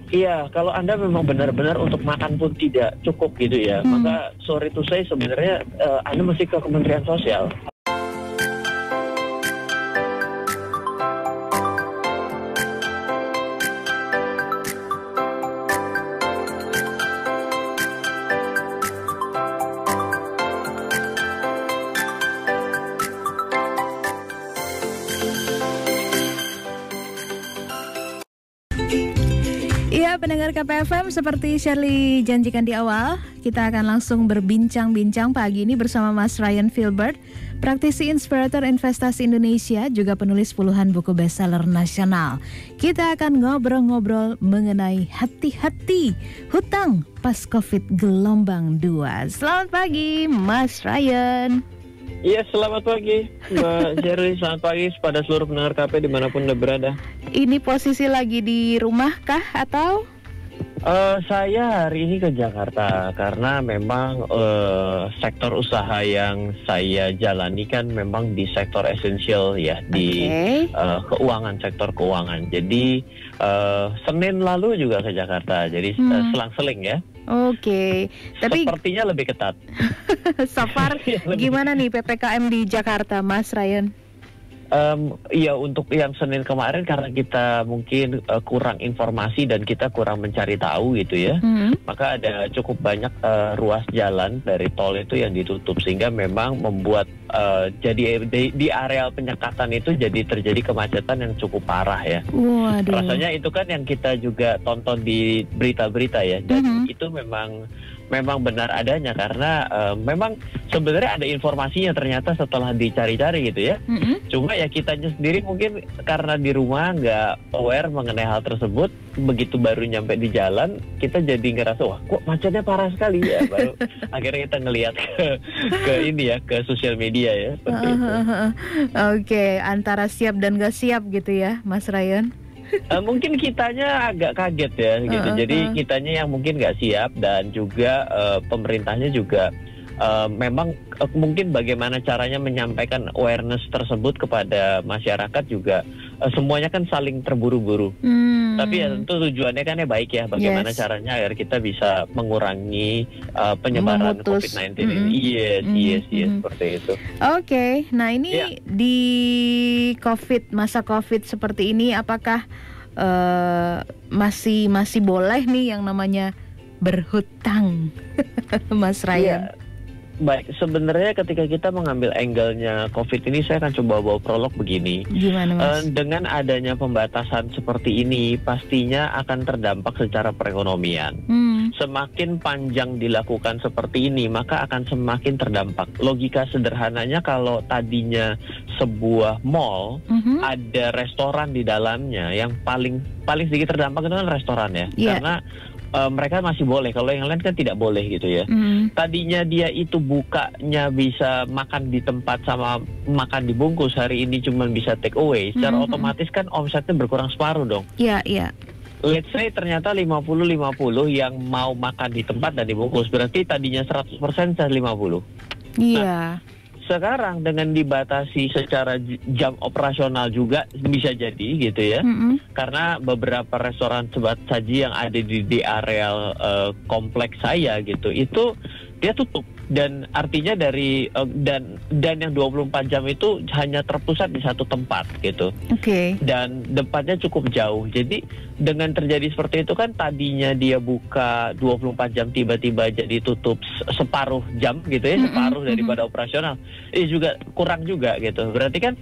Iya, kalau Anda memang benar-benar untuk makan pun tidak cukup gitu ya, maka sorry to say sebenarnya Anda mesti ke Kementerian Sosial. Iya, pendengar KPFM, seperti Shirley janjikan di awal, kita akan langsung berbincang-bincang pagi ini bersama Mas Ryan Filbert, praktisi inspirator investasi Indonesia, juga penulis puluhan buku bestseller nasional. Kita akan ngobrol-ngobrol mengenai hati-hati hutang pas COVID gelombang 2. Selamat pagi, Mas Ryan. Iya, selamat pagi Mbak Shirley, selamat pagi pada seluruh pendengar KP dimanapun Anda berada. Ini posisi lagi di rumah kah atau? Saya hari ini ke Jakarta karena memang sektor usaha yang saya jalani kan memang di sektor esensial ya, di keuangan, sektor keuangan. Jadi Senin lalu juga ke Jakarta, jadi selang-seling ya. Oke, tapi sepertinya lebih ketat. So far gimana nih PPKM di Jakarta, Mas Ryan? Iya, untuk yang Senin kemarin karena kita mungkin kurang informasi dan kita kurang mencari tahu gitu ya, maka ada cukup banyak ruas jalan dari tol itu yang ditutup sehingga memang membuat jadi di areal penyekatan itu jadi terjadi kemacetan yang cukup parah ya. Waduh. Rasanya itu kan yang kita juga tonton di berita-berita ya, dan itu memang benar adanya karena memang sebenarnya ada informasinya ternyata setelah dicari-cari gitu ya. Cuma ya kitanya sendiri mungkin karena di rumah nggak aware mengenai hal tersebut, begitu baru nyampe di jalan kita jadi ngerasa wah kok macetnya parah sekali ya, baru akhirnya kita ngelihat ke ini ya, ke sosial media ya seperti itu. Oke, antara siap dan gak siap gitu ya, Mas Ryan. Mungkin kitanya agak kaget ya gitu. Jadi kitanya yang mungkin nggak siap dan juga pemerintahnya juga memang mungkin bagaimana caranya menyampaikan awareness tersebut kepada masyarakat juga semuanya kan saling terburu-buru. Tapi ya tentu tujuannya kan ya baik ya, bagaimana caranya agar kita bisa mengurangi penyebaran COVID-19 ini. Yes, seperti itu. Oke, nah ini di masa COVID seperti ini, apakah masih boleh nih yang namanya berhutang, Mas Ryan? Baik, sebenarnya ketika kita mengambil angle-nya COVID ini, saya akan coba bawa prolog begini. Gimana, Mas? Dengan adanya pembatasan seperti ini, pastinya akan terdampak secara perekonomian. Semakin panjang dilakukan seperti ini, maka akan semakin terdampak. Logika sederhananya kalau tadinya sebuah mall ada restoran di dalamnya, yang paling sedikit terdampak itu kan restoran ya, karena mereka masih boleh, kalau yang lain kan tidak boleh gitu ya. Tadinya dia itu bukanya bisa makan di tempat sama makan dibungkus, hari ini cuma bisa take away, secara otomatis kan omsetnya berkurang separuh dong. Iya. Let's say ternyata 50-50 yang mau makan di tempat dan dibungkus, berarti tadinya 100% 50. Iya. Nah, sekarang dengan dibatasi secara jam operasional juga bisa jadi gitu ya, karena beberapa restoran cepat saji yang ada di areal kompleks saya gitu, itu dia tutup, dan artinya dari dan yang 24 jam itu hanya terpusat di satu tempat gitu. Dan tempatnya cukup jauh. Jadi dengan terjadi seperti itu kan, tadinya dia buka 24 jam tiba-tiba jadi tutup separuh jam gitu ya, separuh daripada operasional. Juga kurang juga gitu. Berarti kan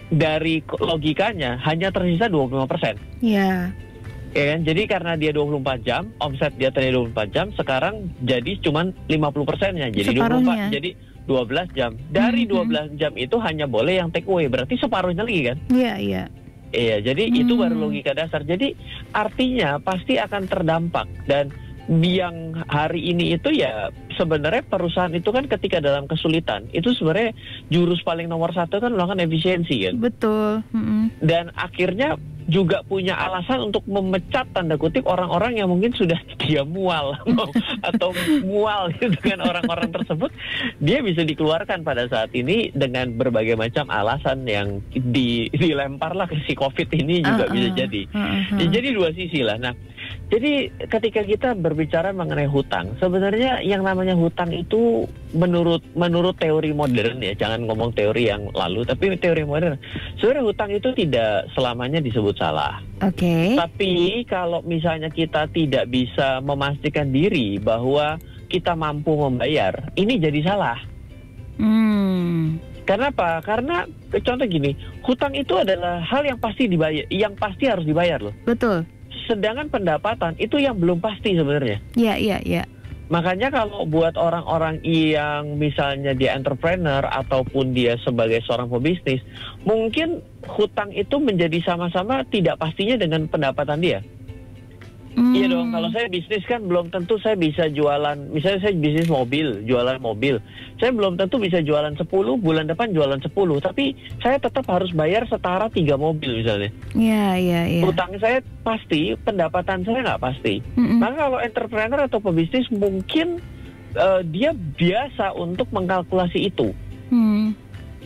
dari logikanya hanya tersisa 25%. Iya. Ya kan? Jadi karena dia 24 jam, omset dia tadi 24 jam, sekarang jadi cuman 50%-nya. Jadi 24, jadi 12 jam. Dari 12 jam itu hanya boleh yang take away, berarti separuhnya lagi kan? Iya. Iya, jadi itu baru logika dasar. Jadi artinya pasti akan terdampak. Dan yang hari ini itu ya sebenarnya perusahaan itu kan ketika dalam kesulitan, itu sebenarnya jurus paling nomor satu kan melakukan efisiensi kan? Betul. Dan akhirnya juga punya alasan untuk memecat tanda kutip orang-orang yang mungkin sudah dia mual atau mual dengan orang-orang tersebut, dia bisa dikeluarkan pada saat ini dengan berbagai macam alasan yang dilemparlah ke si COVID ini juga bisa jadi. Ya, jadi dua sisi lah. Nah, Jadi ketika kita berbicara mengenai hutang, sebenarnya yang namanya hutang itu menurut teori modern ya, jangan ngomong teori yang lalu, tapi teori modern. Sebenarnya hutang itu tidak selamanya disebut salah. Oke. Tapi kalau misalnya kita tidak bisa memastikan diri bahwa kita mampu membayar, ini jadi salah. Kenapa? Karena contoh gini, hutang itu adalah hal yang pasti dibayar, yang pasti harus dibayar loh. Betul. Sedangkan pendapatan itu yang belum pasti sebenarnya. Iya. Makanya kalau buat orang-orang yang misalnya dia entrepreneur ataupun dia sebagai seorang pebisnis, mungkin hutang itu menjadi sama-sama tidak pastinya dengan pendapatan dia. Iya dong, kalau saya bisnis kan belum tentu saya bisa jualan, misalnya saya bisnis mobil, jualan mobil. Saya belum tentu bisa jualan 10, bulan depan jualan 10, tapi saya tetap harus bayar setara 3 mobil misalnya. Iya. Hutang saya pasti, pendapatan saya nggak pasti. Maka kalau entrepreneur atau pebisnis mungkin dia biasa untuk mengkalkulasi itu.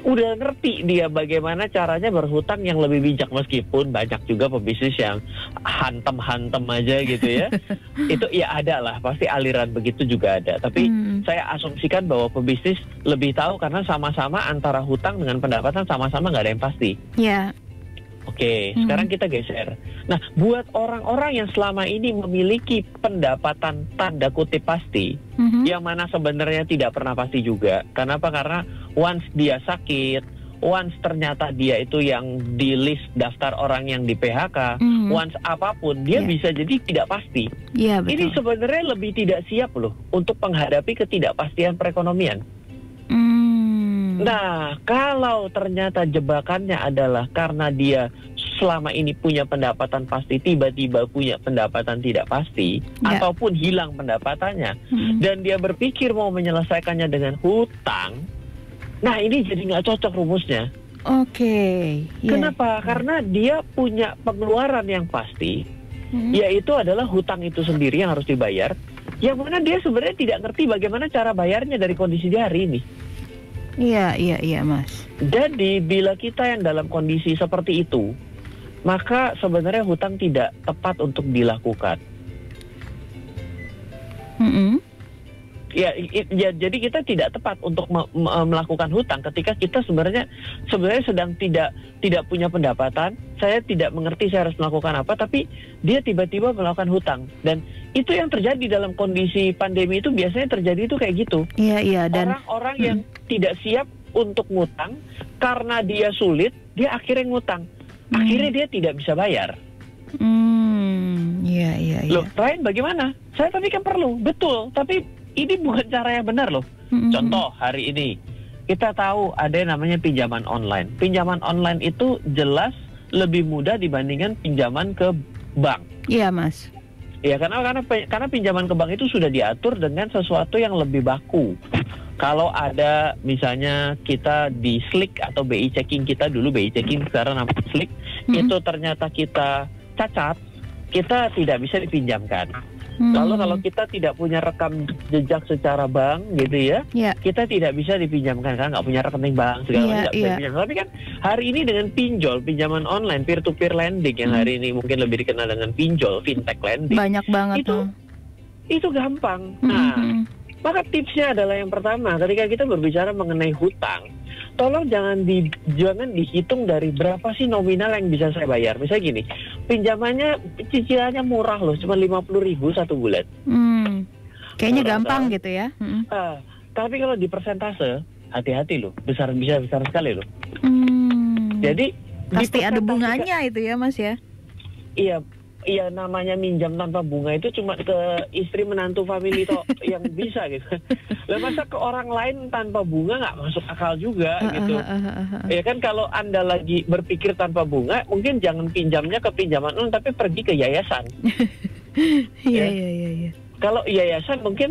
Udah ngerti dia bagaimana caranya berhutang yang lebih bijak, meskipun banyak juga pebisnis yang hantem aja gitu ya. Itu ya ada lah, pasti aliran begitu juga ada. Tapi saya asumsikan bahwa pebisnis lebih tahu karena sama-sama antara hutang dengan pendapatan sama-sama nggak ada yang pasti. Iya. Oke, sekarang kita geser. Nah, buat orang-orang yang selama ini memiliki pendapatan tanda kutip pasti, yang mana sebenarnya tidak pernah pasti juga. Kenapa? Karena once dia sakit, once ternyata dia itu yang di list daftar orang yang di PHK, once apapun, dia bisa jadi tidak pasti. Iya, betul. Ini sebenarnya lebih tidak siap loh untuk menghadapi ketidakpastian perekonomian. Nah, kalau ternyata jebakannya adalah karena dia selama ini punya pendapatan pasti, tiba-tiba punya pendapatan tidak pasti, ataupun hilang pendapatannya, dan dia berpikir mau menyelesaikannya dengan hutang, nah ini jadi nggak cocok rumusnya. Oke. Kenapa? Karena dia punya pengeluaran yang pasti, yaitu adalah hutang itu sendiri yang harus dibayar, yang mana dia sebenarnya tidak ngerti bagaimana cara bayarnya dari kondisi dia hari ini. Iya, Mas. Jadi bila kita yang dalam kondisi seperti itu, maka sebenarnya hutang tidak tepat untuk dilakukan. Ya, jadi kita tidak tepat untuk melakukan hutang ketika kita sebenarnya sedang tidak punya pendapatan. Saya tidak mengerti saya harus melakukan apa, tapi dia tiba-tiba melakukan hutang. Dan itu yang terjadi dalam kondisi pandemi itu biasanya terjadi itu kayak gitu. Iya, dan orang-orang yang tidak siap untuk ngutang karena dia sulit, dia akhirnya ngutang. Akhirnya dia tidak bisa bayar. Iya. Loh, Ryan bagaimana? Saya tadi kan perlu, betul, tapi ini bukan cara yang benar loh. Contoh hari ini kita tahu ada yang namanya pinjaman online. Pinjaman online itu jelas lebih mudah dibandingkan pinjaman ke bank. Iya, Mas. Ya, karena pinjaman ke bank itu sudah diatur dengan sesuatu yang lebih baku. Kalau ada misalnya kita di Slick atau BI checking kita dulu, BI checking sekarang namanya Slick, itu ternyata kita cacat, kita tidak bisa dipinjamkan. Lalu kalau kita tidak punya rekam jejak secara bank gitu ya, kita tidak bisa dipinjamkan karena nggak punya rekening bank segala macam. Tapi kan hari ini dengan pinjol, pinjaman online, peer-to-peer lending yang hari ini mungkin lebih dikenal dengan pinjol, fintech lending. Banyak banget itu gampang. Nah, maka tipsnya adalah yang pertama, ketika kita berbicara mengenai hutang, tolong jangan dihitung dari berapa sih nominal yang bisa saya bayar. Misalnya gini, pinjamannya cicilannya murah loh, cuma 50.000 satu bulan. Kayaknya gampang gitu ya. Tapi kalau di persentase, hati-hati loh, besar sekali loh. Jadi pasti ada bunganya itu ya, Mas ya. Iya, namanya minjam tanpa bunga itu cuma ke istri menantu family yang bisa gitu. Lah masa ke orang lain tanpa bunga nggak masuk akal juga gitu. Ya kan, kalau Anda lagi berpikir tanpa bunga, mungkin jangan pinjamnya ke pinjaman tapi pergi ke yayasan. Iya. Kalau yayasan mungkin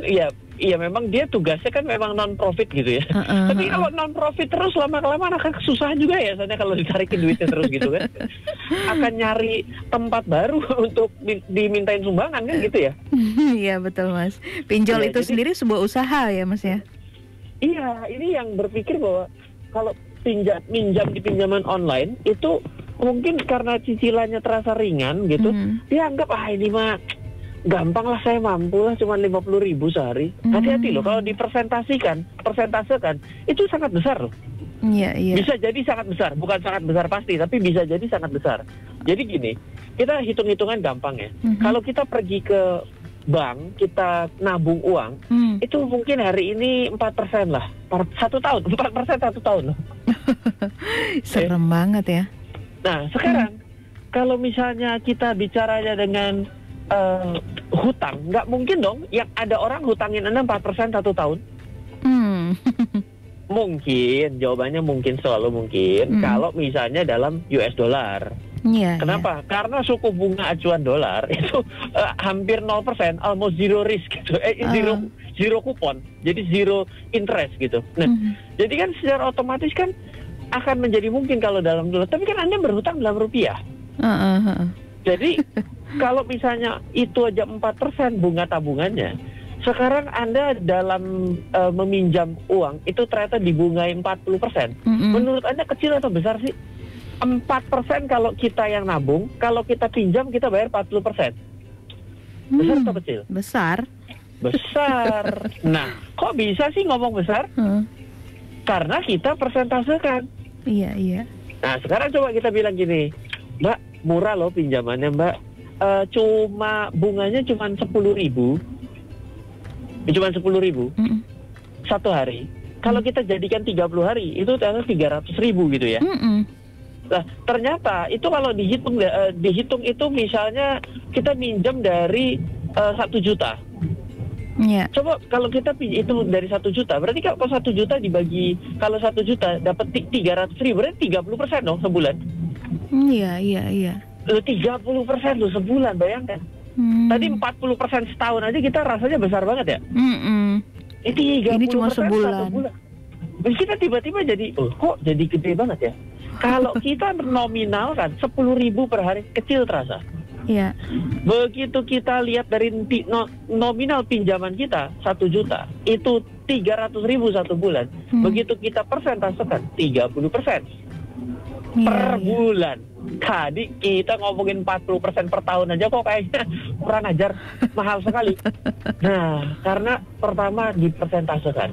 iya memang dia tugasnya kan memang non-profit gitu ya. Tapi kalau non-profit terus lama-kelamaan akan susah juga ya, soalnya kalau ditarikin duitnya terus gitu kan. Akan nyari tempat baru untuk dimintain sumbangan kan gitu ya. Iya betul, Mas. Pinjol itu sendiri sebuah usaha ya, Mas ya. Iya, ini yang berpikir bahwa kalau minjam di pinjaman online itu mungkin karena cicilannya terasa ringan gitu, dia anggap ini mah gampang lah saya mampu lah cuma 50.000 sehari. Hati-hati loh kalau dipersentasekan itu sangat besar loh. Iya. Bisa jadi sangat besar, bukan sangat besar pasti, tapi bisa jadi sangat besar. Jadi gini, kita hitung-hitungan gampang ya. Kalau kita pergi ke bank, kita nabung uang, itu mungkin hari ini 4% lah, 1 tahun, 4% 1 tahun loh. Serem banget ya. Nah sekarang, kalau misalnya kita bicaranya dengan hutang, nggak mungkin dong yang ada orang hutangin Anda 4% 1 tahun. Mungkin, jawabannya mungkin, selalu mungkin kalau misalnya dalam US dollar. Kenapa? Karena suku bunga acuan dolar itu hampir 0%, almost zero risk gitu. Zero kupon, jadi zero interest gitu. Nah, jadi kan secara otomatis kan akan menjadi mungkin kalau dalam dolar. Tapi kan Anda berhutang dalam rupiah. Jadi kalau misalnya itu aja 4% bunga tabungannya, sekarang Anda dalam meminjam uang itu ternyata dibungai 40%. Menurut Anda kecil atau besar sih? 4% kalau kita yang nabung, kalau kita pinjam kita bayar 40%. Besar atau kecil? Besar. Nah, kok bisa sih ngomong besar? Karena kita persentasekan. Iya. Nah, sekarang coba kita bilang gini, Mbak, murah loh pinjamannya Mbak. Cuma bunganya cuma 10.000. Cuma 10.000 satu hari. Kalau kita jadikan 30 hari itu ternyata 300.000 gitu ya. Nah ternyata itu kalau dihitung itu misalnya kita minjam dari 1 juta. Coba kalau kita itu dari 1 juta, berarti kalau 1 juta dibagi, kalau 1 juta dapat 300.000, berarti 30% dong sebulan. Iya. 30% loh sebulan, bayangkan. Tadi 40% setahun aja kita rasanya besar banget ya. Ini cuma sebulan. Kita tiba-tiba jadi, kok jadi gede banget ya. Kalau kita nominal kan 10.000 per hari, kecil terasa. Iya. Begitu kita lihat dari nominal pinjaman kita 1 juta, itu 300.000 satu bulan. Begitu kita persentasekan 30% per bulan. Tadi kita ngomongin 40% per tahun aja kok kayaknya kurang ajar, mahal sekali. Nah, karena pertama dipersentasekan.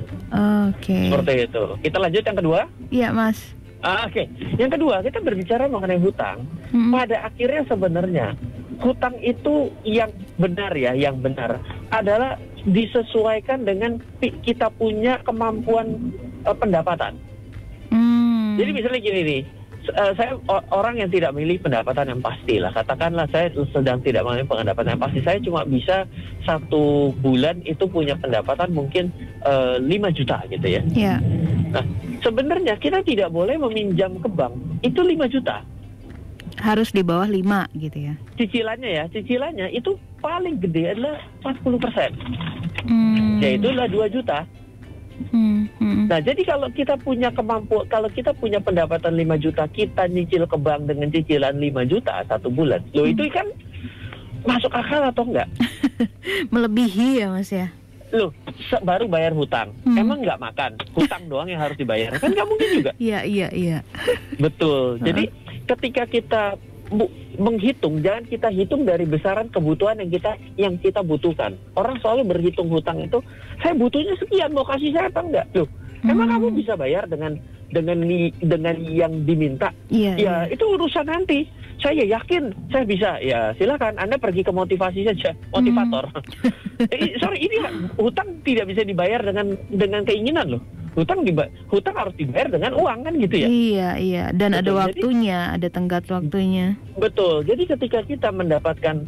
Seperti itu. Kita lanjut yang kedua? Iya, Mas. Oke. Yang kedua, kita berbicara mengenai hutang. Pada akhirnya sebenarnya hutang itu yang benar ya, yang benar adalah disesuaikan dengan kita punya kemampuan pendapatan. Jadi misalnya gini nih, saya orang yang tidak memilih pendapatan yang pasti lah. Katakanlah saya sedang tidak memilih pendapatan yang pasti. Saya cuma bisa 1 bulan itu punya pendapatan mungkin 5 juta gitu ya. Nah, sebenarnya kita tidak boleh meminjam ke bank itu 5 juta. Harus di bawah 5 gitu ya. Cicilannya itu paling gede adalah 40%. Yaitu adalah 2 juta. Nah, jadi kalau kita punya kemampuan, kalau kita punya pendapatan 5 juta, kita nyicil ke bank dengan cicilan 5 juta 1 bulan. Loh, itu kan masuk akal atau enggak? Melebihi ya, Mas ya? Loh, baru bayar hutang. Emang nggak makan? Hutang doang yang harus dibayar. Kan nggak mungkin juga. Iya. Betul. Jadi ketika kita menghitung, jangan kita hitung dari besaran kebutuhan yang kita butuhkan. Orang selalu berhitung hutang itu, saya butuhnya sekian, mau kasih saya apa enggak? Loh, emang kamu bisa bayar dengan yang diminta? Ya, itu urusan nanti. Saya yakin saya bisa. Ya, silakan Anda pergi ke motivasi saja, motivator. Ini hutang tidak bisa dibayar dengan keinginan loh. Hutang harus dibayar dengan uang kan gitu ya. Iya. Dan betul, ada waktunya, ada tenggat waktunya. Betul. Jadi ketika kita mendapatkan,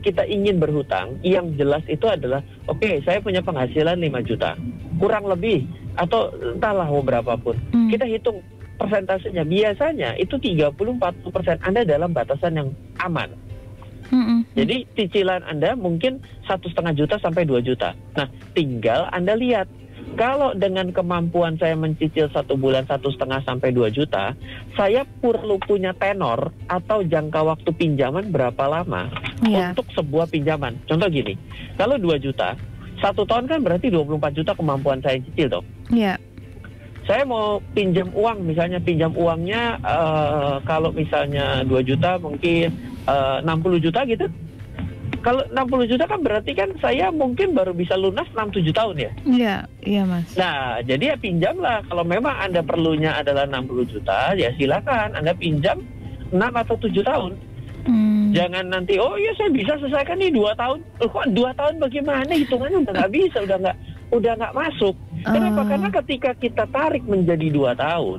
kita ingin berhutang, yang jelas itu adalah oke, saya punya penghasilan 5 juta. Kurang lebih atau entahlah mau berapapun. Kita hitung persentasenya. Biasanya itu 30-40% Anda dalam batasan yang aman. Jadi cicilan Anda mungkin 1,5 juta sampai 2 juta. Nah, tinggal Anda lihat. Kalau dengan kemampuan saya mencicil 1 bulan 1,5 sampai 2 juta, saya perlu punya tenor atau jangka waktu pinjaman berapa lama untuk sebuah pinjaman. Contoh gini, kalau 2 juta, 1 tahun kan berarti 24 juta kemampuan saya cicil dong. Saya mau pinjam uang, misalnya pinjam uangnya kalau misalnya 2 juta mungkin 60 juta gitu. Kalau 60 juta kan berarti kan saya mungkin baru bisa lunas 6-7 tahun ya. Iya, iya Mas. Nah, jadi ya pinjamlah. Kalau memang Anda perlunya adalah 60 juta, ya silakan Anda pinjam 6 atau 7 tahun. Jangan nanti, oh iya saya bisa selesaikan nih 2 tahun. Kok 2 tahun bagaimana? Hitungannya udah nggak bisa, udah nggak masuk. Kenapa? Karena ketika kita tarik menjadi 2 tahun,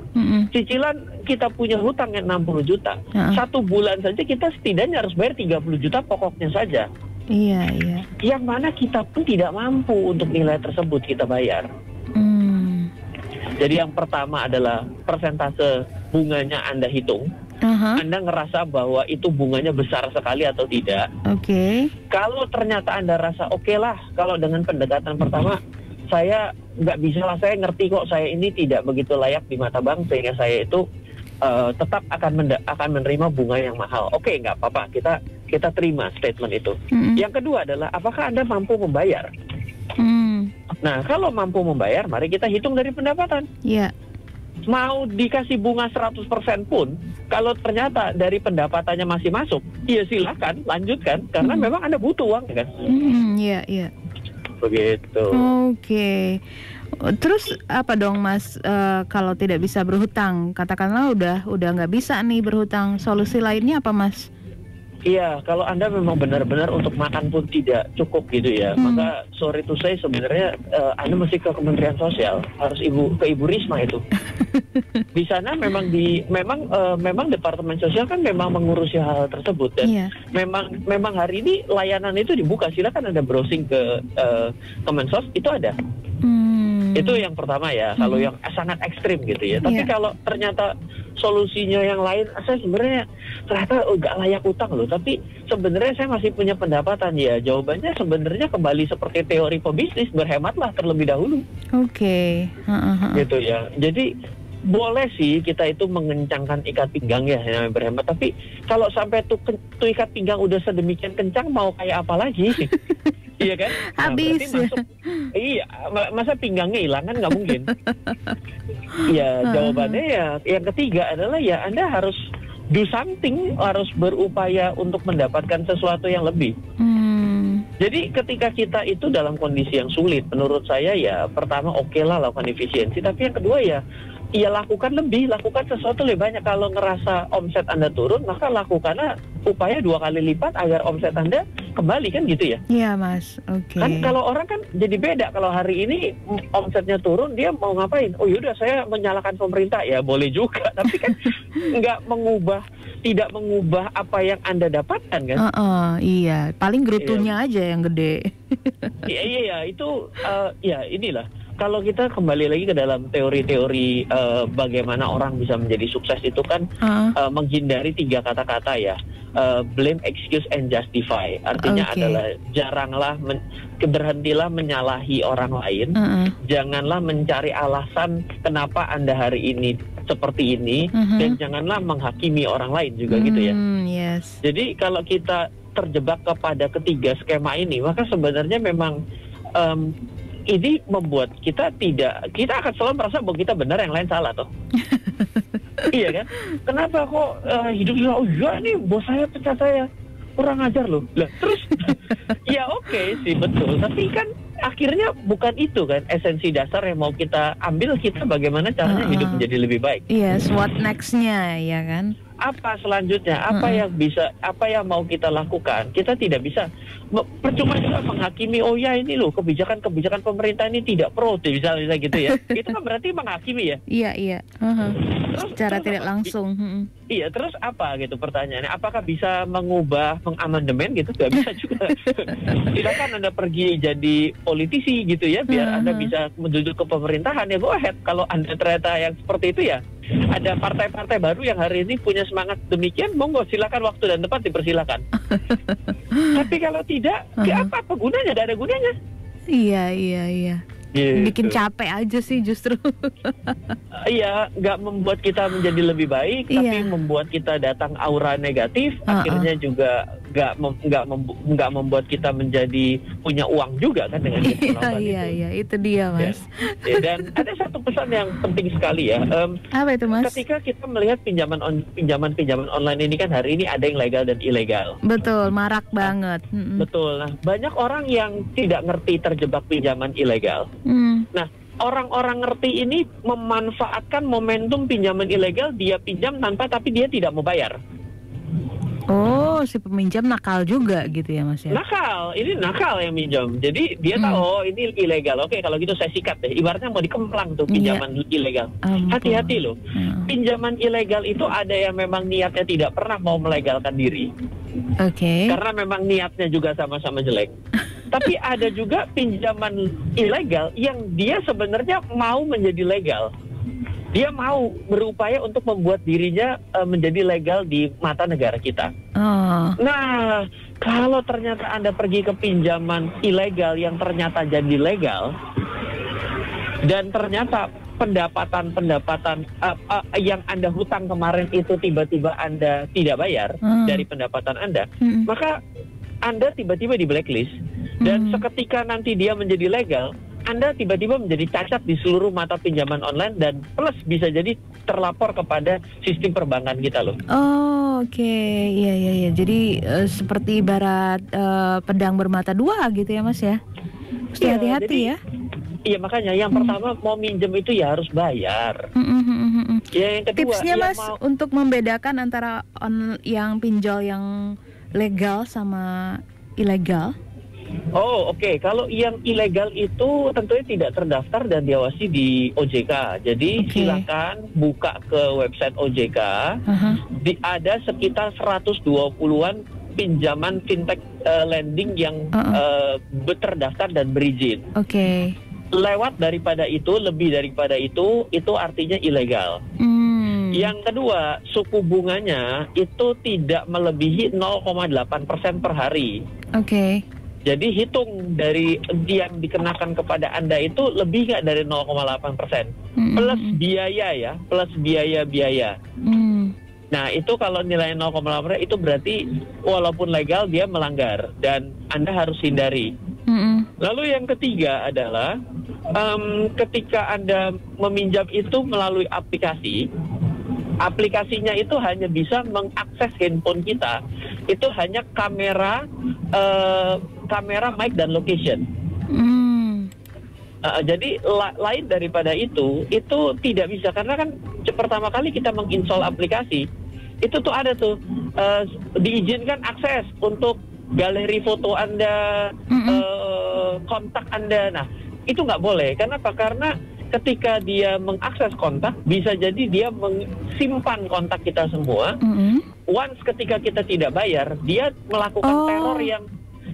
cicilan kita punya hutang yang 60 juta. 1 bulan saja kita setidaknya harus bayar 30 juta pokoknya saja. Iya, iya. Yang mana kita pun tidak mampu untuk nilai tersebut kita bayar. Jadi yang pertama adalah persentase bunganya Anda hitung. Anda ngerasa bahwa itu bunganya besar sekali atau tidak. Oke. Kalau ternyata Anda rasa oke lah, kalau dengan pendekatan pertama, saya nggak bisa lah, saya ngerti kok saya ini tidak begitu layak di mata bank, sehingga saya itu tetap akan menerima bunga yang mahal. Oke, nggak apa-apa, kita terima statement itu. Yang kedua adalah, apakah Anda mampu membayar? Nah, kalau mampu membayar, mari kita hitung dari pendapatan. Iya. Mau dikasih bunga 100% pun, kalau ternyata dari pendapatannya masih masuk, ya silakan lanjutkan, karena memang Anda butuh uang, kan? Iya, iya. Begitu. Oke. Terus apa dong Mas, kalau tidak bisa berhutang, katakanlah udah nggak bisa nih berhutang, solusi lainnya apa Mas? Iya, kalau Anda memang benar-benar untuk makan pun tidak cukup gitu ya, maka sorry to say sebenarnya Anda mesti ke Kementerian Sosial, harus ke Ibu Risma itu. Di sana memang memang Departemen Sosial kan memang mengurusi hal tersebut, dan memang hari ini layanan itu dibuka, silakan Anda browsing ke Kemensos, itu ada. Itu yang pertama ya, kalau yang sangat ekstrim gitu ya. Tapi kalau ternyata solusinya yang lain, saya sebenarnya ternyata nggak layak utang loh, tapi sebenarnya saya masih punya pendapatan, ya jawabannya sebenarnya kembali seperti teori pebisnis, berhematlah terlebih dahulu. Oke. Gitu ya. Jadi boleh sih kita itu mengencangkan ikat pinggang ya, yang berhemat, tapi kalau sampai tuh ikat pinggang udah sedemikian kencang, mau kayak apa lagi? Iya kan? Habis. Iya, masa pinggangnya hilang kan nggak mungkin. Ya jawabannya ya yang ketiga adalah ya Anda harus do something, harus berupaya untuk mendapatkan sesuatu yang lebih. Jadi ketika kita itu dalam kondisi yang sulit, menurut saya ya pertama oke lah lakukan efisiensi, tapi yang kedua ya lakukan sesuatu lebih banyak. Kalau ngerasa omset Anda turun, maka lakukanlah upaya 2 kali lipat agar omset Anda kembali, kan gitu ya. Iya Mas, oke. Kan kalau orang kan jadi beda, kalau hari ini omsetnya turun, dia mau ngapain? Oh yaudah saya menyalahkan pemerintah, ya boleh juga, tapi kan tidak mengubah apa yang Anda dapatkan kan. Iya, paling gerutunya aja yang gede. Iya, itu inilah. Kalau kita kembali lagi ke dalam teori-teori bagaimana orang bisa menjadi sukses itu kan menghindari 3 kata-kata ya, blame, excuse, and justify. Artinya adalah jaranglah berhentilah menyalahi orang lain, janganlah mencari alasan kenapa Anda hari ini seperti ini, dan janganlah menghakimi orang lain juga gitu ya. Yes. Jadi kalau kita terjebak kepada ketiga skema ini, maka sebenarnya memang ini membuat kita akan selalu merasa bahwa kita benar, yang lain salah toh. Iya kan? Kenapa kok hidup susah? Oh iya nih bos saya pecat saya, kurang ajar loh. Lah terus ya oke sih betul, tapi kan akhirnya bukan itu kan esensi dasar yang mau kita ambil, kita bagaimana caranya hidup menjadi lebih baik. Yes, what next-nya ya kan? Apa selanjutnya? Apa yang mau kita lakukan? Kita tidak bisa percuma juga menghakimi. Oh ya ini loh kebijakan pemerintah ini tidak pro, misalnya gitu ya. Itu kan berarti menghakimi ya. Iya. Secara tidak langsung. Iya, terus apa gitu pertanyaannya? Apakah bisa mengamandemen gitu? Gak bisa juga. Silakan Anda pergi jadi politisi gitu ya, biar Anda bisa menduduki ke pemerintahan, ya go ahead. Kalau Anda ternyata yang seperti itu ya, ada partai-partai baru yang hari ini punya semangat demikian, monggo silakan, waktu dan tempat dipersilakan. Tapi kalau tidak, ya apa gunanya? Tidak ada gunanya. Iya. Gitu. Bikin capek aja sih justru. Iya, nggak membuat kita menjadi lebih baik, tapi membuat kita datang aura negatif. Akhirnya juga nggak membuat kita menjadi punya uang juga kan dengan Iya, itu dia, Mas. Ya, dan ada satu pesan yang penting sekali ya. Apa itu, Mas? Ketika kita melihat pinjaman online ini kan hari ini ada yang legal dan ilegal. Betul, marak banget. Betul. Nah, banyak orang yang tidak ngerti terjebak pinjaman ilegal. Nah, orang-orang ngerti ini memanfaatkan momentum pinjaman ilegal, dia pinjam tapi dia tidak mau bayar. Oh, si peminjam nakal juga gitu ya, Mas ya? Nakal, ini nakal yang minjam. Jadi dia tahu, oh ini ilegal. Oke, kalau gitu saya sikat deh. Ibaratnya mau dikemplang tuh pinjaman ilegal. Hati-hati loh. Pinjaman ilegal itu ada yang memang niatnya tidak pernah mau melegalkan diri. Oke. Karena memang niatnya juga sama-sama jelek. Tapi ada juga pinjaman ilegal yang dia sebenarnya mau menjadi legal. Dia mau berupaya untuk membuat dirinya menjadi legal di mata negara kita. Nah, kalau ternyata Anda pergi ke pinjaman ilegal yang ternyata jadi legal, dan ternyata pendapatan yang Anda hutang kemarin itu tiba-tiba Anda tidak bayar dari pendapatan Anda, maka Anda tiba-tiba di blacklist, dan seketika nanti dia menjadi legal, Anda tiba-tiba menjadi cacat di seluruh mata pinjaman online, dan plus bisa jadi terlapor kepada sistem perbankan kita loh. Oh, oke. Iya. Jadi seperti ibarat pedang bermata dua gitu ya, Mas ya? Mesti hati-hati ya. Iya, makanya yang pertama mau minjem itu ya harus bayar. Ya, yang kedua, tipsnya Mas untuk membedakan antara yang pinjol yang legal sama ilegal. Oh, oke. Kalau yang ilegal itu tentunya tidak terdaftar dan diawasi di OJK. Jadi silakan buka ke website OJK. Ada sekitar 120-an pinjaman fintech lending yang terdaftar dan berizin. Lewat daripada itu, lebih daripada itu artinya ilegal. Yang kedua, suku bunganya itu tidak melebihi 0,8% per hari. Jadi hitung dari yang dikenakan kepada Anda itu lebih nggak dari 0,8%. Plus biaya ya, plus biaya-biaya. Nah, itu kalau nilai 0,8% itu berarti walaupun legal dia melanggar dan Anda harus hindari. Lalu yang ketiga adalah ketika Anda meminjam itu melalui aplikasi, aplikasinya itu hanya bisa mengakses handphone kita, itu hanya kamera mic dan location. Jadi lain daripada itu tidak bisa, karena kan pertama kali kita menginstall aplikasi itu tuh ada tuh diizinkan akses untuk galeri foto Anda, kontak Anda. Nah, itu nggak boleh. Kenapa? Karena ketika dia mengakses kontak, bisa jadi dia simpan kontak kita semua. Once ketika kita tidak bayar, dia melakukan teror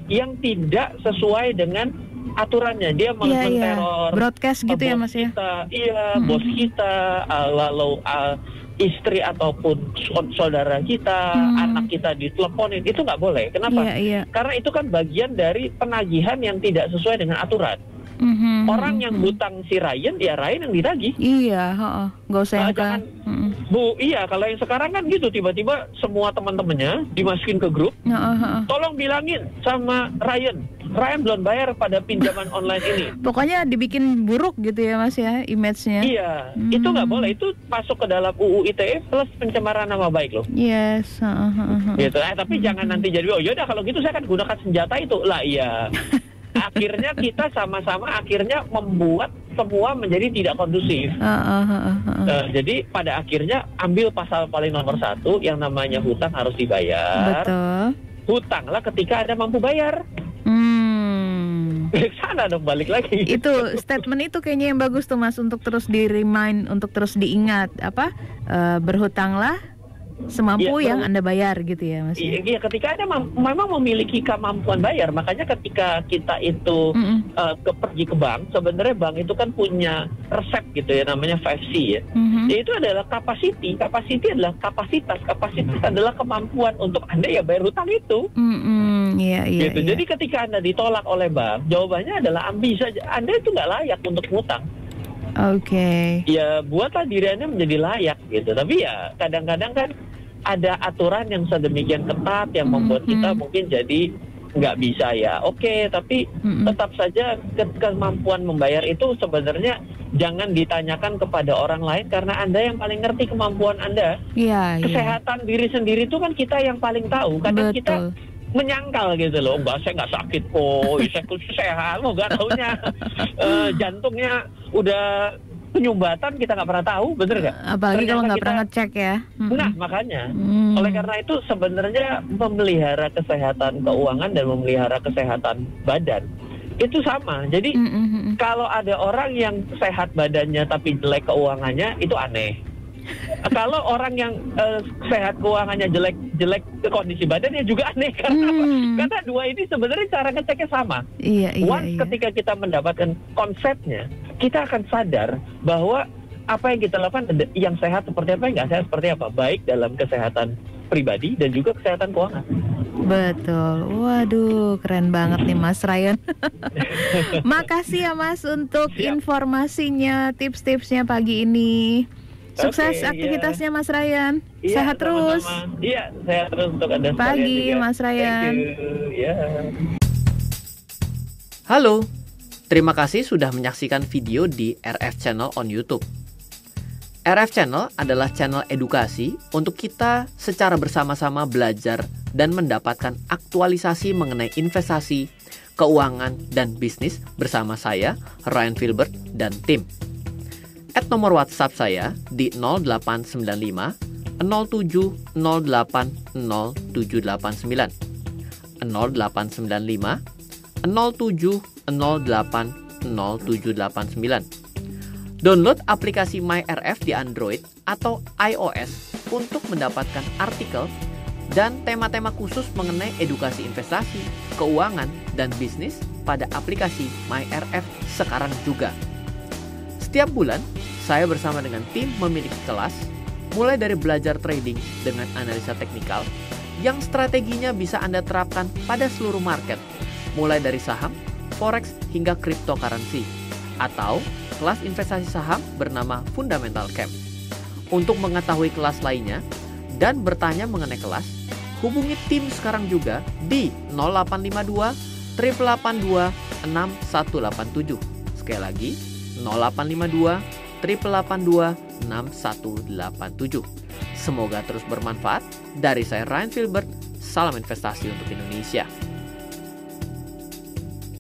yang tidak sesuai dengan aturannya. Dia menteror broadcast gitu ya, Mas ya? Bos kita, lalu istri ataupun saudara kita, anak kita diteleponin, itu nggak boleh. Kenapa? Karena itu kan bagian dari penagihan yang tidak sesuai dengan aturan. Orang yang hutang si Ryan, ya Ryan yang ditagih. Nggak usah yang jangan, kalau yang sekarang kan gitu, tiba-tiba semua teman-temannya dimasukin ke grup. Tolong bilangin sama Ryan belum bayar pada pinjaman online ini. Pokoknya dibikin buruk gitu ya, Mas ya, image-nya. Itu nggak boleh. Itu masuk ke dalam UU ITE plus pencemaran nama baik loh. Yes. Gitu. Tapi jangan nanti jadi, oh yaudah kalau gitu saya akan gunakan senjata itu. Lah iya. Akhirnya kita sama-sama membuat semua menjadi tidak kondusif. Jadi pada akhirnya ambil pasal paling nomor 1 yang namanya hutang harus dibayar. Betul. Hutanglah ketika Anda mampu bayar. Sana dong, balik lagi. Itu statement itu kayaknya yang bagus tuh, Mas, untuk terus di-remind, untuk terus diingat. Berhutanglah semampu yang Anda bayar gitu ya, Mas. Iya, ketika Anda memang memiliki kemampuan bayar, makanya ketika kita itu pergi ke bank, sebenarnya bank itu kan punya resep gitu ya, namanya 5C ya. Itu adalah capacity adalah kapasitas adalah kemampuan untuk Anda ya bayar hutang itu. Gitu. Jadi ketika Anda ditolak oleh bank, jawabannya adalah bisa Anda itu nggak layak untuk hutang. Ya buatlah diri Anda menjadi layak gitu. Tapi ya kadang-kadang kan ada aturan yang sedemikian ketat yang membuat kita mungkin jadi nggak bisa ya. Oke, tapi tetap saja kemampuan membayar itu sebenarnya jangan ditanyakan kepada orang lain karena Anda yang paling ngerti kemampuan Anda. Iya, Kesehatan diri sendiri itu kan kita yang paling tahu. Kadang kita menyangkal gitu loh, enggak, saya nggak sakit kok, saya sehat, nggak taunya jantungnya udah penyumbatan, kita nggak pernah tahu, bener nggak? Apalagi kalau nggak pernah ngecek ya. Nah, makanya oleh karena itu sebenarnya memelihara kesehatan keuangan dan memelihara kesehatan badan itu sama. Jadi kalau ada orang yang sehat badannya tapi jelek keuangannya, itu aneh. Kalau orang yang sehat keuangannya jelek kondisi badannya juga aneh karena dua ini sebenarnya cara ngeceknya sama. Once ketika kita mendapatkan konsepnya, kita akan sadar bahwa apa yang kita lakukan yang sehat seperti apa, yang nggak sehat seperti apa, baik dalam kesehatan pribadi dan juga kesehatan keuangan. Betul. Waduh, keren banget nih Mas Ryan. Makasih ya Mas untuk informasinya, tips-tipsnya pagi ini. Sukses aktivitasnya Mas Ryan. Sehat terus. Iya, sehat terus untuk Anda pagi juga. Mas Ryan. Halo, terima kasih sudah menyaksikan video di RF Channel on YouTube. RF Channel adalah channel edukasi untuk kita secara bersama-sama belajar dan mendapatkan aktualisasi mengenai investasi, keuangan, dan bisnis bersama saya, Ryan Filbert, dan tim. Add nomor WhatsApp saya di 0895 07 08 0789 0895 07 08 0789. Download aplikasi MyRF di Android atau iOS untuk mendapatkan artikel dan tema-tema khusus mengenai edukasi investasi, keuangan, dan bisnis pada aplikasi MyRF sekarang juga. Setiap bulan, saya bersama dengan tim memiliki kelas, mulai dari belajar trading dengan analisa teknikal, yang strateginya bisa Anda terapkan pada seluruh market, mulai dari saham, forex, hingga cryptocurrency, atau kelas investasi saham bernama Fundamental Camp. Untuk mengetahui kelas lainnya dan bertanya mengenai kelas, hubungi tim sekarang juga di 0852 882 6187. Sekali lagi, 0852 882 6187. Semoga terus bermanfaat. Dari saya Ryan Filbert, salam investasi untuk Indonesia.